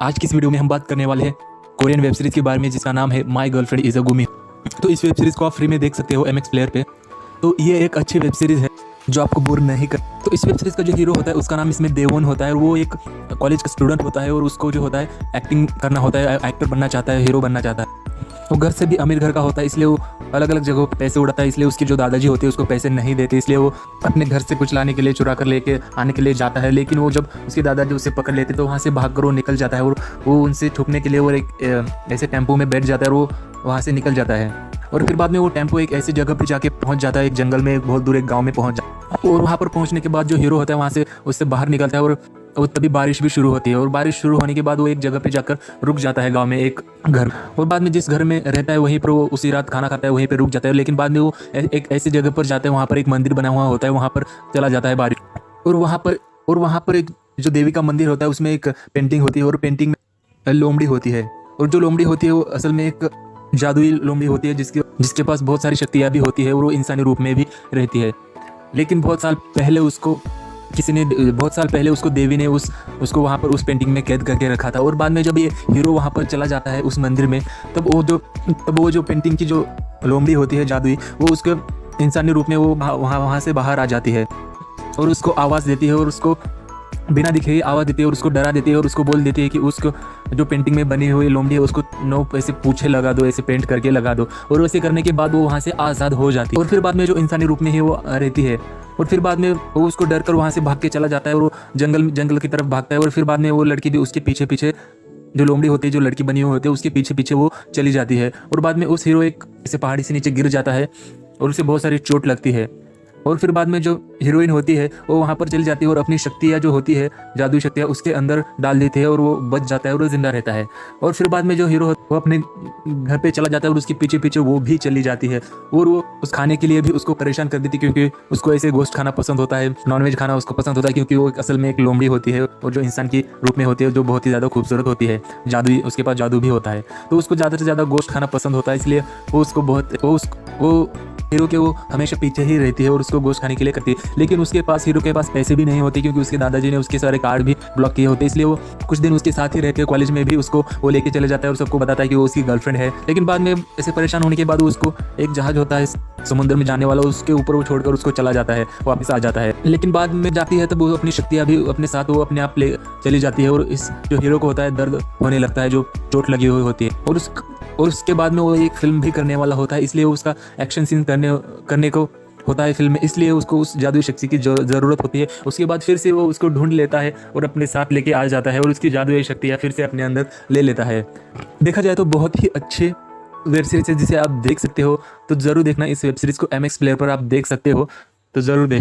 आज की इस वीडियो में हम बात करने वाले हैं कोरियन वेब सीरीज के बारे में जिसका नाम है माय गर्लफ्रेंड इज अ गुमी। तो इस वेब सीरीज को आप फ्री में देख सकते हो MX प्लेयर पे। तो ये एक अच्छी वेब सीरीज है जो आपको बोर नहीं कर। तो इस वेब सीरीज का जो हीरो होता है उसका नाम इसमें देवोन होता है और वो एक कॉलेज का स्टूडेंट होता है और उसको जो होता है एक्टिंग करना होता है, एक्टर बनना चाहता है, हीरो बनना चाहता है। वो घर से भी अमीर घर का होता है, इसलिए वो अलग अलग जगहों पे पैसे उड़ाता है। इसलिए उसके जो दादाजी होते हैं उसको पैसे नहीं देते, इसलिए वो अपने घर से कुछ लाने के लिए चुरा कर लेके आने के लिए जाता है। लेकिन वो जब उसके दादाजी उसे पकड़ लेते तो वहाँ से भाग कर वो निकल जाता है और वो उनसे छुपने के लिए वो एक ऐसे टेम्पो में बैठ जाता है और वो वहाँ से निकल जाता है। और फिर बाद में वो टेम्पो एक ऐसी जगह पर जाके पहुँच जाता है, एक जंगल में, एक बहुत दूर एक गाँव में पहुँच जाता है। और वहाँ पर पहुँचने के बाद जो हीरो होता है वहाँ से उससे बाहर निकलता है और तभी बारिश भी शुरू होती है। और बारिश शुरू होने के बाद वो एक जगह पे जाकर रुक जाता है, गांव में एक घर। और बाद में जिस घर में रहता है वहीं पर वो उसी रात खाना खाता है, वहीं पे रुक जाता है। लेकिन बाद में वो एक ऐसी जगह पर जाता है, वहाँ पर एक मंदिर बना हुआ होता है, वहाँ पर चला जाता है बारिश। और वहाँ पर एक जो देवी का मंदिर होता है उसमें एक पेंटिंग होती है और पेंटिंग में लोमड़ी होती है। और जो लोमड़ी होती है वो असल में एक जादुई लोमड़ी होती है जिसके पास बहुत सारी शक्तियाँ भी होती है और वो इंसानी रूप में भी रहती है। लेकिन बहुत साल पहले उसको देवी ने उसको वहाँ पर उस पेंटिंग में कैद करके रखा था। और बाद में जब ये हीरो वहाँ पर चला जाता है उस मंदिर में, तब वो जो पेंटिंग की जो लोमड़ी होती है जादुई, वो उसके इंसानी रूप में वो वहाँ से बाहर आ जाती है और उसको आवाज़ देती है और उसको बिना दिखे आवाज़ देती है और उसको डरा देती है और उसको बोल देती है कि उसको जो पेंटिंग में बनी हुई लोमड़ी है उसको 9 ऐसे पूछे लगा दो, ऐसे पेंट करके लगा दो। और वैसे करने के बाद वो वहाँ से आज़ाद हो जाती है। और फिर बाद में जो इंसानी रूप में है वो रहती है। और फिर बाद में वो उसको डर कर वहाँ से भाग के चला जाता है और वो जंगल की तरफ भागता है। और फिर बाद में वो लड़की भी उसके पीछे पीछे, जो लोमड़ी होती है, जो लड़की बनी हुई होती है, उसके पीछे पीछे वो चली जाती है। और बाद में उस हीरो एक ऐसे पहाड़ी से नीचे गिर जाता है और उसे बहुत सारी चोट लगती है। और फिर बाद में जो हीरोइन होती है वो वहाँ पर चली जाती है और अपनी शक्तियाँ जो होती है, जादुई शक्तियाँ, उसके अंदर डाल देती है और वो बच जाता है और वो जिंदा रहता है। और फिर बाद में जो हीरो वो अपने घर पे चला जाता है और उसके पीछे पीछे वो भी चली जाती है। और वो उस खाने के लिए भी उसको परेशान कर देती है, क्योंकि उसको ऐसे गोश्त खाना पसंद होता है, नॉनवेज खाना उसको पसंद होता है, क्योंकि वो असल में एक लोमड़ी होती है और जो इंसान की रूप में होती है, जो बहुत ही ज़्यादा खूबसूरत होती है, जादुई, उसके पास जादू भी होता है। तो उसको ज़्यादा से ज़्यादा गोश्त खाना पसंद होता है, इसलिए वो हीरो के वो हमेशा पीछे ही रहती है और उसको गोश्त खाने के लिए करती है। लेकिन हीरो के पास पैसे भी नहीं होते, क्योंकि उसके दादाजी ने उसके सारे कार्ड भी ब्लॉक किए होते, इसलिए वो कुछ दिन उसके साथ ही रहते हैं। कॉलेज में भी उसको वो लेके चले जाता है और सबको बताता है कि वो उसकी गर्लफ्रेंड है। लेकिन बाद में ऐसे परेशान होने के बाद उसको एक जहाज होता है समुद्र में जाने वाला, उसके ऊपर वो छोड़कर उसको चला जाता है, वापस आ जाता है। लेकिन बाद में जाती है तब वो अपनी शक्तियाँ भी अपने साथ वो अपने आप ले चली जाती है और इस जो हीरो को होता है दर्द होने लगता है, जो चोट लगी हुई होती है। और उसके बाद में वो एक फिल्म भी करने वाला होता है, इसलिए उसका एक्शन सीन करने को होता है फिल्म में, इसलिए उसको उस जादुई शक्ति की ज़रूरत होती है। उसके बाद फिर से वो उसको ढूंढ लेता है और अपने साथ लेके आ जाता है और उसकी जादुई शक्तियाँ फिर से अपने अंदर ले लेता है। देखा जाए तो बहुत ही अच्छे वेब सीरीज है जिसे आप देख सकते हो, तो ज़रूर देखना इस वेब सीरीज़ को। MX प्लेयर पर आप देख सकते हो, तो ज़रूर देख।